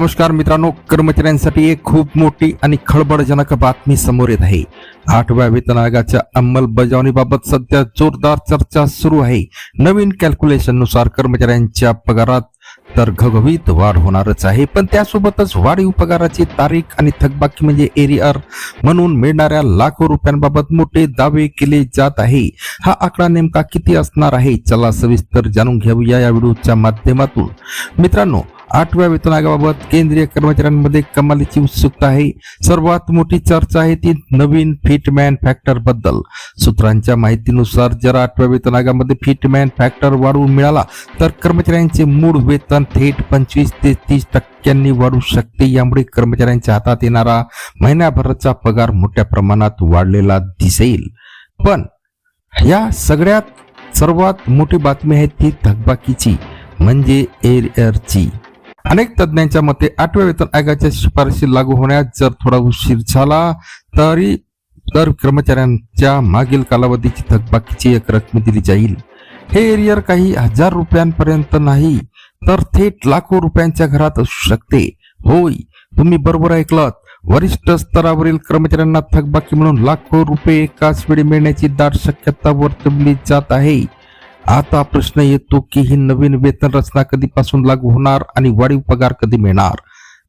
नमस्कार मित्रांनो, कर्मचाऱ्यांसाठी एक खूप मोठी आणि खळबळजनक बातमी समोर येत आहे। 8व्या वेतन आयोगाच्या अंमलबजावणीबाबत सध्या जोरदार चर्चा सुरू आहे। नवीन कॅल्क्युलेशन नुसार कर्मचाऱ्यांच्या पगारात तर घवघवीत वाढ होणारच आहे, पण त्यासोबतच वाढीव पगाराची तारीख आणि थकबाकी म्हणजे एरियर म्हणून मिळणाऱ्या लाखो रुपयांबाबत मोठे दावे केले जात आहे। हा आकडा नेमका किती असणार आहे, चला सविस्तर जाणून घेऊया या व्हिडिओच्या माध्यमातून। मित्रांनो, 8व्या वेतन आयोगाबाबत केंद्रीय कर्मचाऱ्यांमध्ये कमालीची उत्सुकता आहे। सर्वात मोठी चर्चा आहे ती नवीन फिटमॅन फॅक्टर बद्दल। सूत्रांच्या माहितीनुसार जर 8व्या वेतन आयोगामध्ये फिटमॅन फॅक्टर वाढवून मिळाला तर कर्मचाऱ्यांचे मूळ वेतन थेट 25 ते 30% वाढू शकते। यामुळे कर्मचाऱ्यांच्या हातात येणारा महिन्याभराचा पगार मोठ्या प्रमाणात वाढलेला दिसेल। पण या सगळ्यात सर्वात मोठी बातमी आहे ती थकबाकीची म्हणजे एरियरची। अनेक तज्ञांच्या मते 8व्या वेतन आयोगाच्या शिफारशी लागू होण्यास जर थोडा उशीर झाला तर कर्मचाऱ्यांच्या मागील कालावधीची थकबाकीची एक रक्कम दिली जाईल। हे एरियर काही हजार रुपयांपर्यंत नाही तर थेट लाखो रुपयांच्या घरात असू शकते। होय, तुम्ही बरोबर ऐकलत, वरिष्ठ स्तरावरील कर्मचाऱ्यांना थकबाकी म्हणून लाखो रुपये एकाच वेळी मिळण्याची दाट शक्यता वर्तवली जात आहे। आता प्रश्न येतो की ही नवीन वेतन रचना कधीपासून लागू होणार आणि वाढीव पगार कधी मिळणार।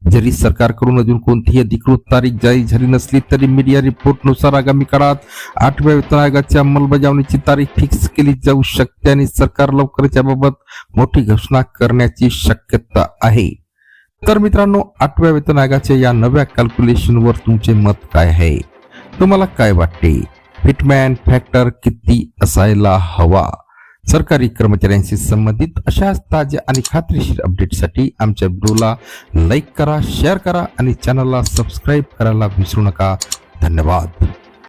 जरी सरकारकडून अजून कोणतीही अधिकृत तारीख जारी झाली नसली तरी मीडिया रिपोर्टनुसार आगामी काळात 8व्या वेतन आयोगाच्या अंमलबजावणीची तारीख फिक्स केली जाऊ शकते आणि सरकार लवकरच याबाबत मोठी घोषणा करण्याची शक्यता आहे। तर मित्रांनो, 8व्या वेतन आयोगाच्या या नव्या कॅल्क्युलेशनवर तुमचे मत काय आहे? तुम्हाला काय वाटते? फिटमॅन फॅक्टर किती असायला हवा? सरकारी कर्मचाऱ्यांशी संबंधित अशाच ताज्या आणि खात्रीशीर अपडेटसाठी आमच्या व्हिडिओला लाईक करा, शेअर करा आणि चॅनलला सबस्क्राईब करायला विसरू नका। धन्यवाद।